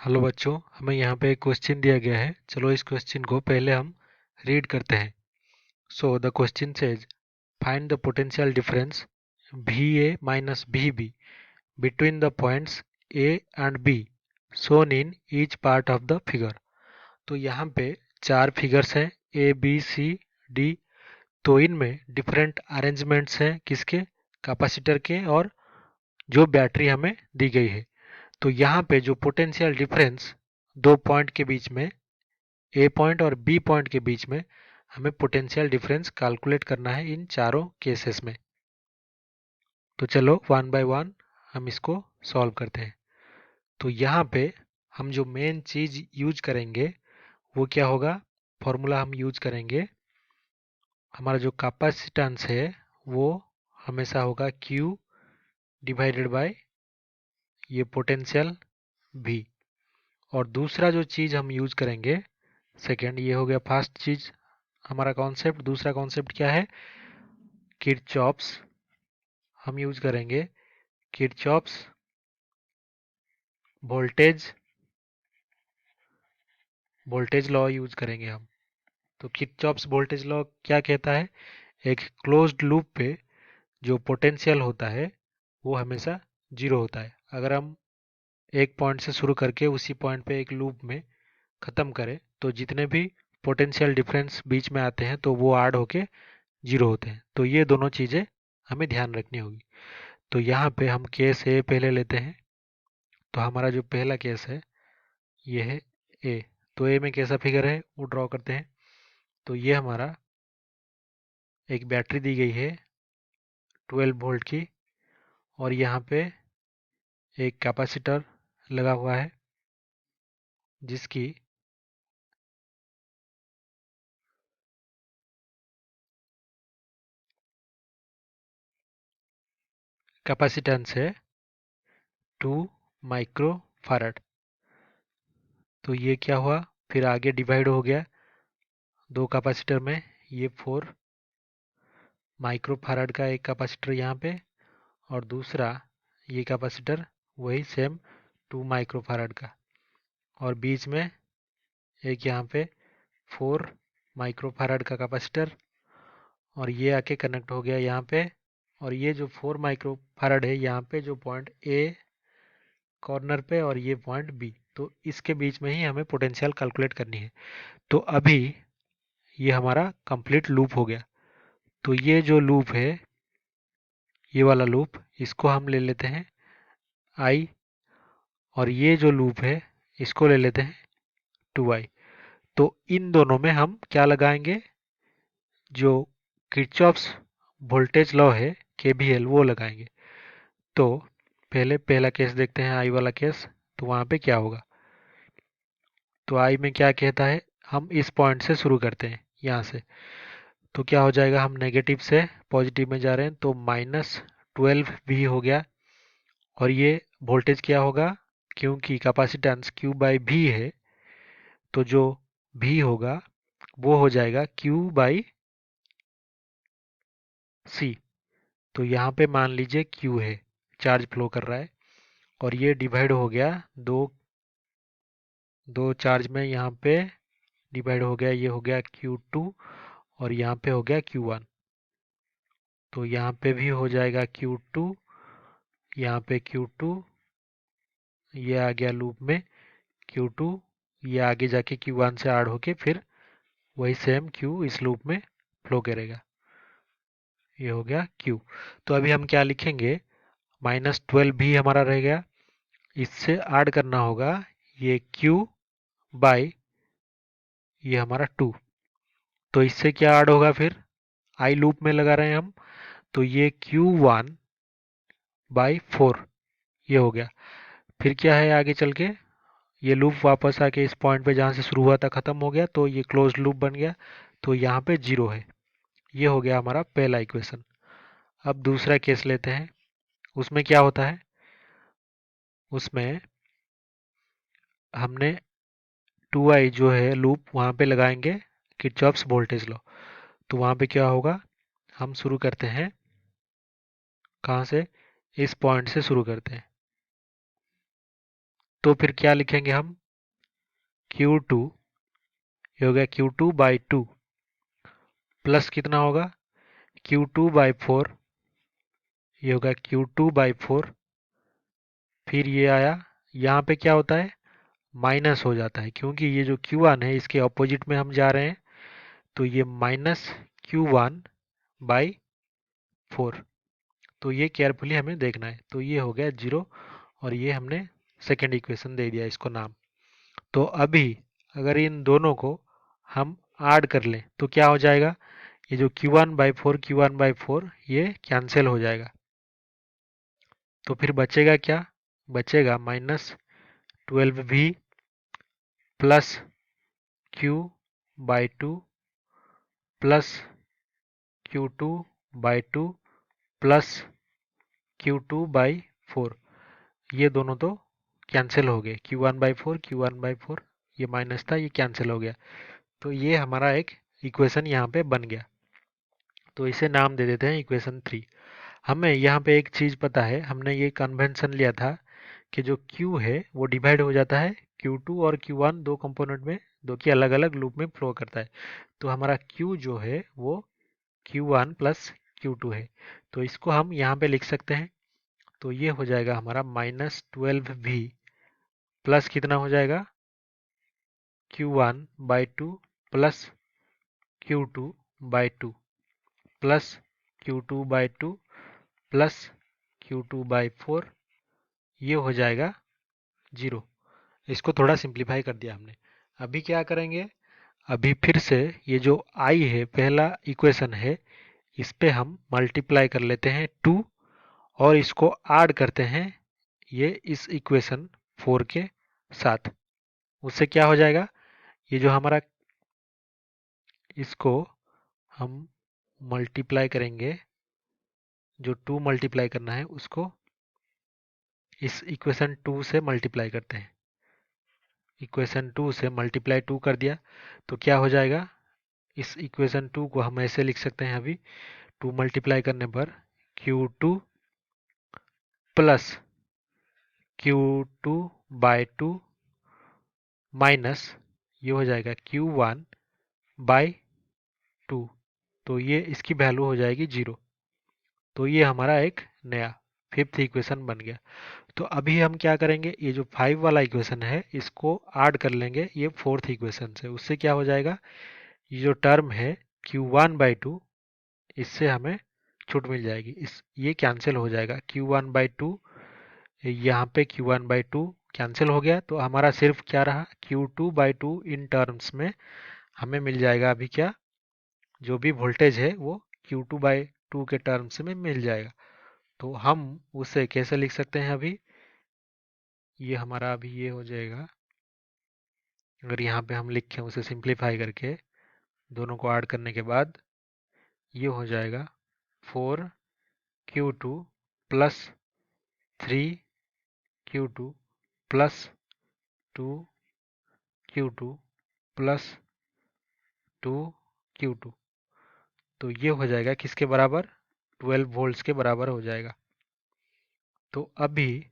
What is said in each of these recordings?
Hello बच्चों, हमें यहाँ पे एक क्वेश्चन दिया गया है। चलो इस क्वेश्चन को पहले हम रीड करते हैं। So the question says find the potential difference VA minus VB between the points A and B shown in each part of the figure। तो यहाँ पे चार फिगर्स हैं A B C D। तो इनमें डिफरेंट अरेंजमेंट्स हैं किसके, capacitor के और जो बैटरी हमें दी गई है। तो यहाँ पे जो पोटेंशियल डिफरेंस दो पॉइंट के बीच में, ए पॉइंट और बी पॉइंट के बीच में, हमें पोटेंशियल डिफरेंस कैलकुलेट करना है इन चारों केसेस में। तो चलो वन बाय वन हम इसको सॉल्व करते हैं। तो यहाँ पे हम जो मेन चीज यूज करेंगे वो क्या होगा, फॉर्मूला हम यूज करेंगे। हमारा जो कैपेसिटेंस है वो हमेशा होगा Q डिवाइडेड बाय ये पोटेंशियल V। और दूसरा जो चीज हम यूज करेंगे, सेकेंड, ये हो गया फर्स्ट चीज हमारा कॉन्सेप्ट। दूसरा कॉन्सेप्ट क्या है, किरचॉप्स। हम यूज करेंगे Kirchhoff's voltage voltage law use करेंगे हम। तो किरचॉप्स वोल्टेज लॉ क्या कहता है, एक क्लोज्ड लूप पे जो पोटेंशियल होता है वो हमेशा जीरो होता है। अगर हम एक पॉइंट से शुरू करके उसी पॉइंट पे एक लूप में ख़त्म करें तो जितने भी पोटेंशियल डिफरेंस बीच में आते हैं तो वो ऐड होके जीरो होते हैं। तो ये दोनों चीज़ें हमें ध्यान रखनी होगी। तो यहाँ पे हम केस ए पहले लेते हैं। तो हमारा जो पहला केस है ये है ए। तो ए में कैसा फिगर है वो ड्रॉ करते हैं। तो ये हमारा एक बैटरी दी गई है 12 वोल्ट की, और यहाँ पे एक कैपेसिटर लगा हुआ है जिसकी कैपेसिटेंस है 2 माइक्रो फैराड। तो ये क्या हुआ, फिर आगे डिवाइड हो गया दो कैपेसिटर में। ये 4 माइक्रो फैराड का एक कैपेसिटर यहाँ पे, और दूसरा ये कैपेसिटर वही सेम 2 माइक्रो फैराड का, और बीच में एक यहाँ पे 4 माइक्रो फैराड का कैपेसिटर, और ये आके कनेक्ट हो गया यहाँ पे। और ये जो 4 माइक्रो फैराड है यहाँ पे जो पॉइंट ए कॉर्नर पे, और ये पॉइंट बी, तो इसके बीच में ही हमें पोटेंशियल कैलकुलेट करनी है। तो अभी ये हमारा कंप्लीट लूप हो गया। तो ये जो लूप है, ये वाला लूप, इसको हम ले लेते हैं आई, और ये जो लूप है इसको ले लेते हैं 2i। तो इन दोनों में हम क्या लगाएंगे, जो किरचॉफ्स वोल्टेज लॉ है KVL वो लगाएंगे। तो पहले पहला केस देखते हैं, आई वाला केस। तो वहाँ पे क्या होगा, तो आई में क्या कहता है, हम इस पॉइंट से शुरू करते हैं यहाँ से। तो क्या हो जाएगा, हम नेगेटिव से पॉजिटिव में जा रहे हैं तो -12V हो गया। और ये वोल्टेज क्या होगा, क्योंकि कैपेसिटेंस Q/V है तो जो V होगा वो हो जाएगा Q/C। तो यहाँ पे मान लीजिए Q है, चार्ज फ्लो कर रहा है, और ये डिवाइड हो गया दो दो चार्ज में। यहाँ पे डिवाइड हो गया, ये हो गया Q2 और यहाँ पे हो गया Q1। तो यहाँ पे भी हो जाएगा Q2, यहाँ पे Q2, ये आ गया लूप में Q2, ये आगे जाके Q1 से ऐड होके फिर वही सेम Q इस लूप में फ्लो करेगा। ये हो गया Q। तो अभी हम क्या लिखेंगे, -12 भी हमारा रह गया, इससे ऐड करना होगा ये Q बाई ये हमारा 2। तो इससे क्या ऐड होगा, फिर आई लूप में लगा रहे हैं हम, तो ये Q1/4 ये हो गया। फिर क्या है आगे चल के, ये लूप वापस आके इस पॉइंट पे जहाँ से शुरू हुआ था ख़त्म हो गया, तो ये क्लोज लूप बन गया। तो यहाँ पे जीरो है। ये हो गया हमारा पहला इक्वेशन। अब दूसरा केस लेते हैं। उसमें क्या होता है, उसमें हमने 2i जो है लूप वहाँ पे लगाएंगे किरचॉफ्स वोल्टेज लॉ। तो वहाँ पे क्या होगा, हम शुरू करते हैं कहाँ से, इस पॉइंट से शुरू करते हैं। तो फिर क्या लिखेंगे हम, Q2 ये हो गया Q2/2 प्लस कितना होगा Q2/4, ये होगा Q2/4। फिर ये आया, यहाँ पे क्या होता है माइनस हो जाता है, क्योंकि ये जो Q1 है इसके ऑपोजिट में हम जा रहे हैं, तो ये माइनस Q1/4। तो ये केयरफुली हमें देखना है। तो ये हो गया 0 और ये हमने सेकेंड इक्वेशन दे दिया इसको नाम। तो अभी अगर इन दोनों को हम ऐड कर लें तो क्या हो जाएगा, ये जो Q1/4 ये कैंसिल हो जाएगा। तो फिर बचेगा क्या, बचेगा -12V plus Q/2 plus Q2/2 plus Q2/4। ये दोनों तो कैंसिल हो गए, Q1/4 ये माइनस था, ये कैंसिल हो गया। तो ये हमारा एक इक्वेशन यहाँ पे बन गया। तो इसे नाम दे देते हैं इक्वेशन 3। हमें यहाँ पे एक चीज़ पता है, हमने ये कन्वेंशन लिया था कि जो Q है वो डिवाइड हो जाता है Q2 और Q1 दो कंपोनेंट में, दो की अलग अलग लूप में फ्लो करता है। तो हमारा Q जो है वो Q1 प्लस Q2 है। तो इसको हम यहाँ पे लिख सकते हैं। तो ये हो जाएगा हमारा -12V प्लस कितना हो जाएगा Q1/2 plus Q2/2 plus Q2/2 plus Q2/4, ये हो जाएगा 0। इसको थोड़ा सिंप्लीफाई कर दिया हमने। अभी क्या करेंगे, अभी फिर से ये जो I है पहला इक्वेशन है, इस पे हम मल्टीप्लाई कर लेते हैं 2 और इसको ऐड करते हैं ये इस इक्वेशन 4 के साथ। उससे क्या हो जाएगा, ये जो हमारा, इसको हम मल्टीप्लाई करेंगे, जो 2 मल्टीप्लाई करना है उसको इस इक्वेशन 2 से मल्टीप्लाई करते हैं। इक्वेशन 2 से मल्टीप्लाई 2 कर दिया तो क्या हो जाएगा, इस इक्वेशन 2 को हम ऐसे लिख सकते हैं अभी, 2 मल्टीप्लाई करने पर Q2 प्लस Q2/2 माइनस ये हो जाएगा Q1/2। तो ये इसकी वैल्यू हो जाएगी 0। तो ये हमारा एक नया फिफ्थ इक्वेशन बन गया। तो अभी हम क्या करेंगे, ये जो 5 वाला इक्वेशन है इसको ऐड कर लेंगे ये फोर्थ इक्वेशन से। उससे क्या हो जाएगा, ये जो टर्म है Q1/2 इससे हमें छूट मिल जाएगी, इस ये कैंसिल हो जाएगा। Q1/2 यहाँ पे Q1/2 कैंसिल हो गया, तो हमारा सिर्फ क्या रहा Q2/2 इन टर्म्स में हमें मिल जाएगा। अभी क्या, जो भी वोल्टेज है वो Q2/2 के टर्म्स में मिल जाएगा। तो हम उसे कैसे लिख सकते हैं, अभी ये हमारा अभी ये हो जाएगा, अगर यहाँ पे हम लिखें उसे सिंप्लीफाई करके दोनों को ऐड करने के बाद ये हो जाएगा 4Q2 plus 3Q2 plus 2Q2 plus 2Q2। तो ये हो जाएगा किसके बराबर, 12 वोल्ट्स के बराबर हो जाएगा। तो अभी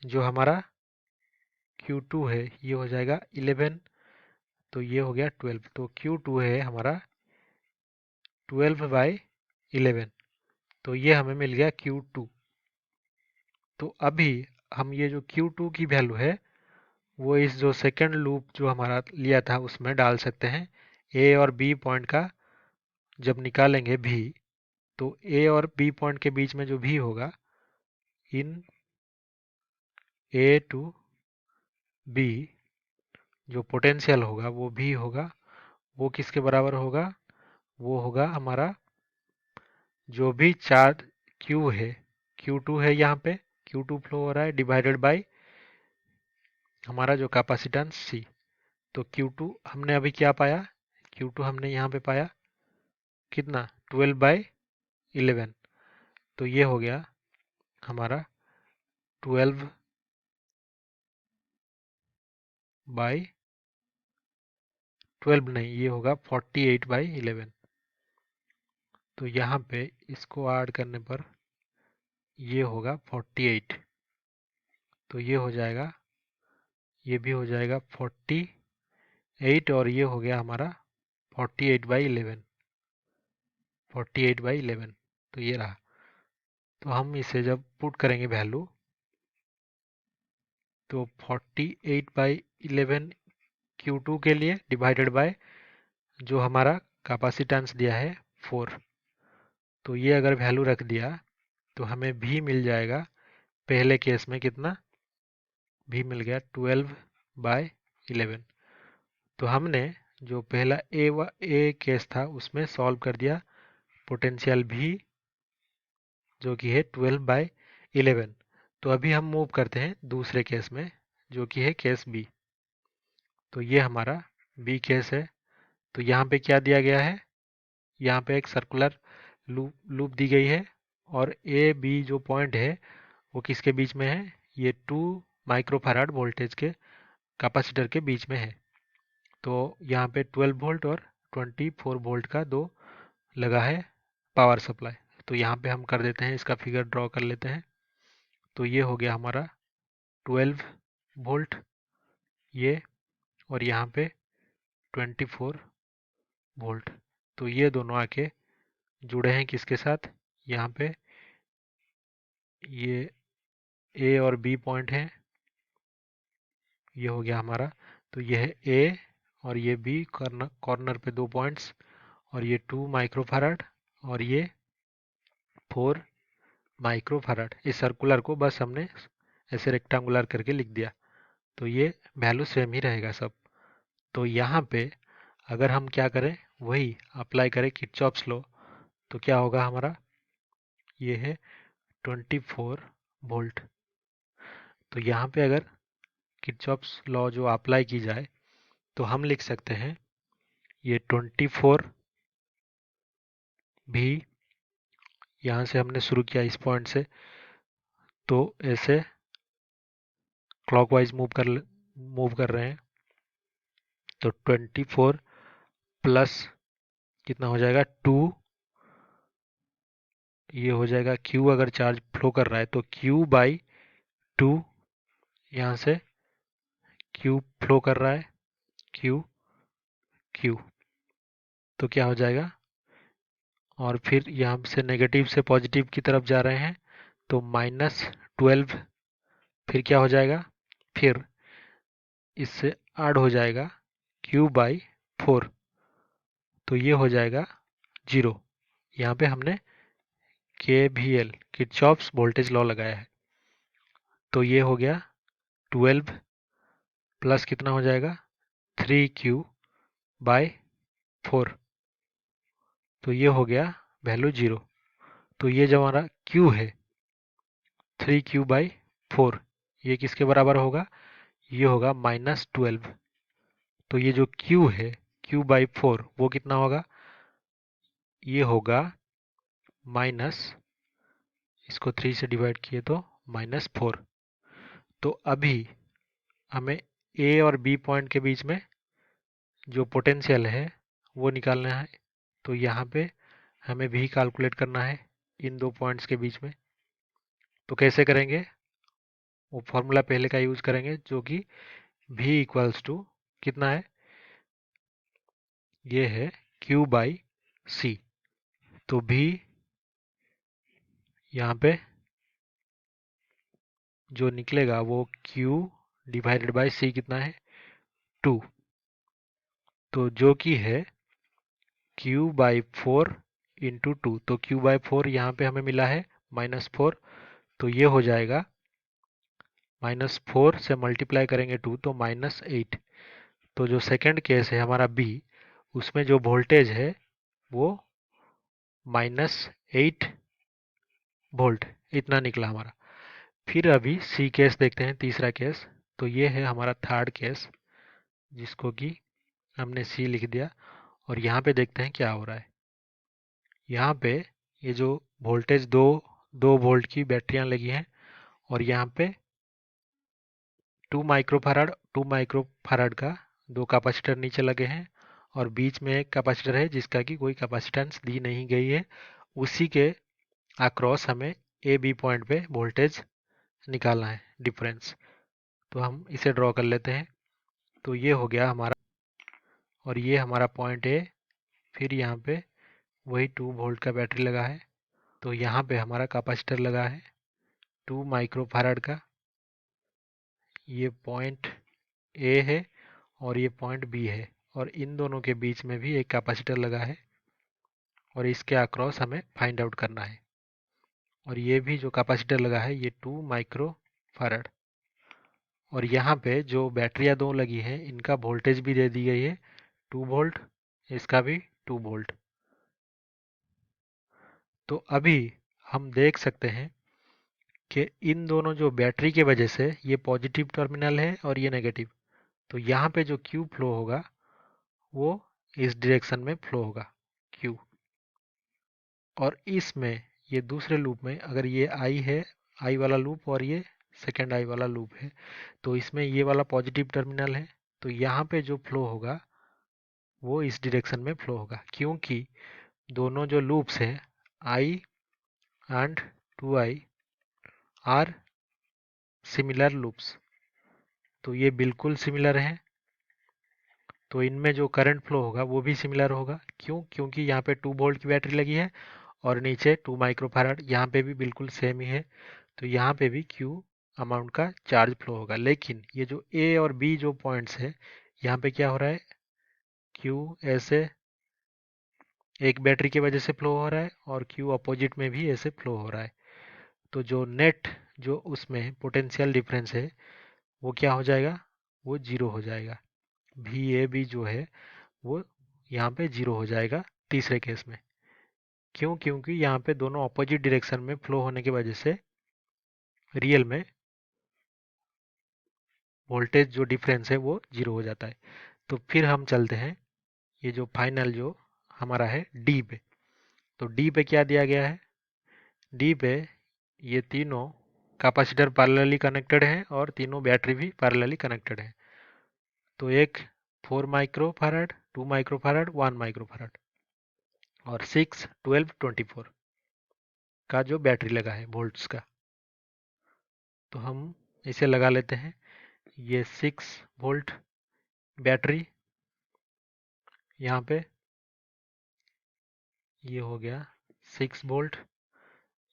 जो हमारा Q2 है ये हो जाएगा 11, तो ये हो गया 12। तो Q2 है हमारा 12/11। तो ये हमें मिल गया Q2। तो अभी हम ये जो Q2 की वैल्यू है वो इस जो सेकंड लूप जो हमारा लिया था उसमें डाल सकते हैं। ए और बी पॉइंट का जब निकालेंगे भी, तो ए और बी पॉइंट के बीच में जो भी होगा इन ए टू बी, जो पोटेंशियल होगा वो भी होगा, वो किसके बराबर होगा, वो होगा हमारा जो भी चार्ज Q है, Q2 है यहाँ पे, Q2 फ्लो हो रहा है डिवाइडेड बाय हमारा जो कैपेसिटेंस C। तो Q2 हमने अभी क्या पाया, Q2 हमने यहाँ पे पाया कितना 12/11। तो ये हो गया हमारा 12/12 नहीं, ये होगा 48/11। तो यहाँ पे इसको ऐड करने पर ये होगा 48। तो ये हो जाएगा ये भी हो जाएगा 48 और ये हो गया हमारा 48/11। 48/11 तो ये रहा। तो हम इसे जब पुट करेंगे वैल्यू तो 48/11 Q2 के लिए डिवाइडेड बाय जो हमारा कैपेसिटेंस दिया है 4। तो ये अगर वैल्यू रख दिया तो हमें भी मिल जाएगा। पहले केस में कितना भी मिल गया 12/11। तो हमने जो पहला ए केस था उसमें सॉल्व कर दिया पोटेंशियल भी जो कि है 12/11। तो अभी हम मूव करते हैं दूसरे केस में जो कि है केस बी। तो ये हमारा बी केस है। तो यहाँ पे क्या दिया गया है, यहाँ पे एक सर्कुलर लूप दी गई है और ए बी जो पॉइंट है वो किसके बीच में है, ये 2 माइक्रोफैराड वोल्टेज के कैपेसिटर के बीच में है। तो यहाँ पे 12 वोल्ट और 24 वोल्ट का दो लगा है पावर सप्लाई। तो यहाँ पे हम कर देते हैं, इसका फिगर ड्रॉ कर लेते हैं। तो ये हो गया हमारा 12 वोल्ट ये, और यहाँ पे 24 वोल्ट। तो ये दोनों आके जुड़े हैं किसके साथ, यहाँ पे ये ए और बी पॉइंट है, ये हो गया हमारा। तो ये है ए और ये बी कॉर्नर कॉर्नर पे दो पॉइंट्स, और ये 2 माइक्रोफैराड और ये 4 माइक्रोफैराड। इस सर्कुलर को बस हमने ऐसे रेक्टेंगुलर करके लिख दिया। तो ये वैल्यू सेम ही रहेगा सब। तो यहाँ पे अगर हम क्या करें, वही अप्लाई करें किरचॉफ्स लॉ, तो क्या होगा हमारा, ये है 24 वोल्ट। तो यहाँ पे अगर किरचॉफ्स लॉ जो अप्लाई की जाए तो हम लिख सकते हैं ये 24 भी, यहाँ से हमने शुरू किया इस पॉइंट से, तो ऐसे क्लॉकवाइज मूव कर रहे हैं। तो 24 प्लस कितना हो जाएगा 2, ये हो जाएगा Q, अगर चार्ज फ्लो कर रहा है तो Q/2, यहाँ से Q फ्लो कर रहा है, Q Q। तो क्या हो जाएगा, और फिर यहाँ से नेगेटिव से पॉजिटिव की तरफ जा रहे हैं तो -12। फिर क्या हो जाएगा, फिर इससे ऐड हो जाएगा Q/4। तो ये हो जाएगा 0। यहाँ पे हमने KVL किरचॉफ्स वोल्टेज लॉ लगाया है। तो ये हो गया 12 प्लस कितना हो जाएगा 3Q/4। तो ये हो गया वैल्यू 0। तो ये जो हमारा Q है 3Q/4, ये किसके बराबर होगा, ये होगा -12। तो ये जो Q है Q/4 वो कितना होगा, ये होगा माइनस, इसको 3 से डिवाइड किए तो -4। तो अभी हमें ए और बी पॉइंट के बीच में जो पोटेंशियल है वो निकालना है। तो यहाँ पे हमें भी कैलकुलेट करना है इन दो पॉइंट्स के बीच में। तो कैसे करेंगे, वो फॉर्मूला पहले का यूज करेंगे जो कि V इक्वल्स टू कितना है, ये है Q/C। तो V यहाँ पे जो निकलेगा वो Q डिवाइडेड बाय C कितना है 2। तो जो कि है Q/4 इंटू 2। तो Q/4 यहाँ पे हमें मिला है -4। तो ये हो जाएगा -4 से मल्टीप्लाई करेंगे 2 तो -8। तो जो सेकंड केस है हमारा बी, उसमें जो वोल्टेज है वो -8 वोल्ट इतना निकला हमारा। फिर अभी सी केस देखते हैं, तीसरा केस। तो ये है हमारा थर्ड केस जिसको कि हमने सी लिख दिया, और यहाँ पे देखते हैं क्या हो रहा है। यहाँ पे ये जो वोल्टेज 2 वोल्ट की बैटरियां लगी हैं, और यहाँ पे 2 माइक्रोफैराड का दो कैपेसिटर नीचे लगे हैं, और बीच में एक कैपेसिटर है जिसका कि कोई कैपेसिटेंस दी नहीं गई है। उसी के अक्रॉस हमें ए बी पॉइंट पे वोल्टेज निकालना है, डिफरेंस। तो हम इसे ड्रॉ कर लेते हैं। तो ये हो गया हमारा, और ये हमारा पॉइंट ए। फिर यहाँ पे वही 2 वोल्ट का बैटरी लगा है। तो यहाँ पे हमारा कैपेसिटर लगा है 2 माइक्रोफैराड का। ये पॉइंट ए है और ये पॉइंट बी है, और इन दोनों के बीच में भी एक कैपेसिटर लगा है, और इसके अक्रॉस हमें फाइंड आउट करना है। और ये भी जो कैपेसिटर लगा है ये 2 माइक्रोफैराड। और यहाँ पे जो बैटरियाँ दो लगी हैं इनका वोल्टेज भी दे दी गई है 2 वोल्ट, इसका भी 2 वोल्ट। तो अभी हम देख सकते हैं कि इन दोनों जो बैटरी के वजह से ये पॉजिटिव टर्मिनल है और ये नेगेटिव। तो यहाँ पे जो क्यू फ्लो होगा वो इस डायरेक्शन में फ्लो होगा क्यू। और इसमें ये दूसरे लूप में अगर ये आई है, आई वाला लूप, और ये सेकेंड आई वाला लूप है, तो इसमें ये वाला पॉजिटिव टर्मिनल है। तो यहाँ पे जो फ्लो होगा वो इस डायरेक्शन में फ्लो होगा, क्योंकि दोनों जो लूप्स हैं i and 2i are similar loops. तो ये बिल्कुल सिमिलर हैं। तो इनमें जो करंट फ्लो होगा वो भी सिमिलर होगा। क्यों? क्योंकि यहाँ पे 2 वोल्ट की बैटरी लगी है और नीचे 2 माइक्रोफैराड, यहाँ पे भी बिल्कुल सेम ही है। तो यहाँ पे भी क्यू अमाउंट का चार्ज फ्लो होगा। लेकिन ये जो ए और बी जो पॉइंट्स है, यहाँ पे क्या हो रहा है, क्यू ऐसे एक बैटरी की वजह से फ्लो हो रहा है और क्यू अपोजिट में भी ऐसे फ्लो हो रहा है। तो जो नेट जो उसमें पोटेंशियल डिफरेंस है वो क्या हो जाएगा, वो जीरो हो जाएगा। वी ए बी जो है वो यहाँ पे जीरो हो जाएगा तीसरे केस में। क्यों? क्योंकि यहाँ पे दोनों अपोजिट डायरेक्शन में फ्लो होने की वजह से रियल में वोल्टेज जो डिफरेंस है वो जीरो हो जाता है। तो फिर हम चलते हैं ये जो फाइनल जो हमारा है डी पे। तो डी पे क्या दिया गया है, डी पे ये तीनों कैपेसिटर पैरेलली कनेक्टेड हैं और तीनों बैटरी भी पैरेलली कनेक्टेड हैं। तो एक 4 माइक्रोफैराड, 2 माइक्रोफैराड, 1 माइक्रोफैराड, और 6, 12, 24 का जो बैटरी लगा है वोल्ट्स का। तो हम इसे लगा लेते हैं। ये 6 वोल्ट बैटरी यहाँ पे, ये हो गया 6 वोल्ट,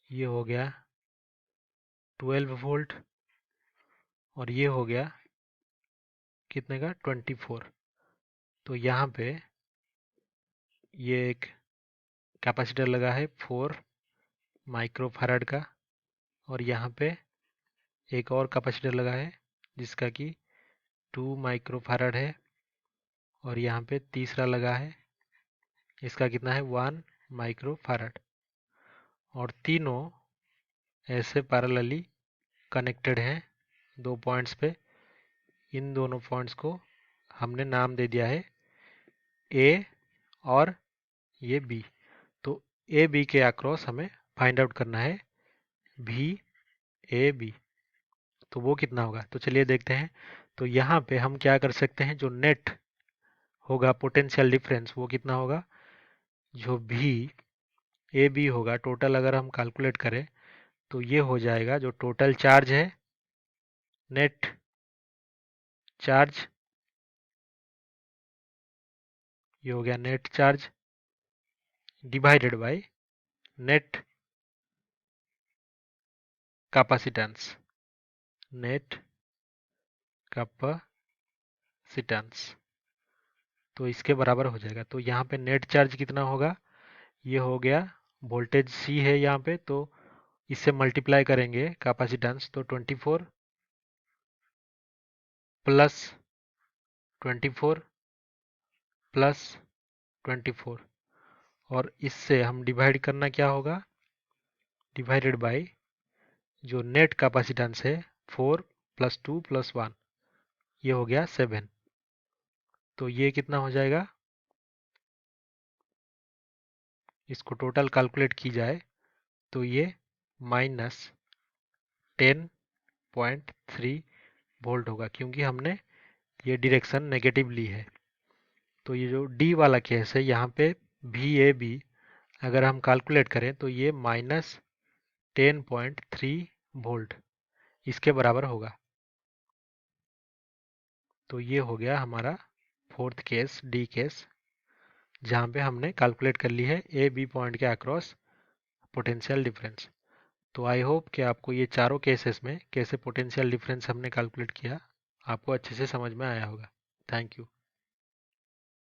ये हो गया 12 वोल्ट, और ये हो गया कितने का, 24। तो यहाँ पे ये एक कैपेसिटर लगा है 4 माइक्रोफैराड का, और यहाँ पे एक और कैपेसिटर लगा है जिसका कि 2 माइक्रोफैराड है, और यहाँ पे तीसरा लगा है, इसका कितना है, 1 माइक्रोफैराड। और तीनों ऐसे पैरेलली कनेक्टेड हैं 2 पॉइंट्स पे। इन दोनों पॉइंट्स को हमने नाम दे दिया है ए और ये बी। तो ए बी के अक्रॉस हमें फाइंड आउट करना है वी ए बी। तो वो कितना होगा, तो चलिए देखते हैं। तो यहाँ पे हम क्या कर सकते हैं, जो नेट होगा पोटेंशियल डिफरेंस वो कितना होगा, जो वी ए बी होगा टोटल अगर हम कैलकुलेट करें तो ये हो जाएगा जो टोटल चार्ज है, नेट चार्ज, ये हो गया net charge divided by net capacitance, net capacitance. तो इसके बराबर हो जाएगा। तो यहाँ पे नेट चार्ज कितना होगा, ये हो गया वोल्टेज सी है यहाँ पे, तो इससे मल्टीप्लाई करेंगे कैपेसिटेंस, तो 24 प्लस 24 प्लस 24, और इससे हम डिवाइड करना क्या होगा, डिवाइडेड बाय जो नेट कैपेसिटेंस है 4 प्लस 2 प्लस 1, ये हो गया 7। तो ये कितना हो जाएगा, इसको टोटल कैलकुलेट की जाए तो ये -10.3 वोल्ट होगा, क्योंकि हमने ये डायरेक्शन नेगेटिव ली है। तो ये जो डी वाला केस है यहाँ पे वी ए बी अगर हम कैलकुलेट करें तो ये -10.3 वोल्ट इसके बराबर होगा। तो ये हो गया हमारा फोर्थ केस, डी केस, जहाँ पे हमने कैलकुलेट कर ली है ए बी पॉइंट के अक्रॉस पोटेंशियल डिफरेंस। तो आई होप कि आपको ये चारों केसेस में कैसे पोटेंशियल डिफरेंस हमने कैलकुलेट किया आपको अच्छे से समझ में आया होगा। Thank you.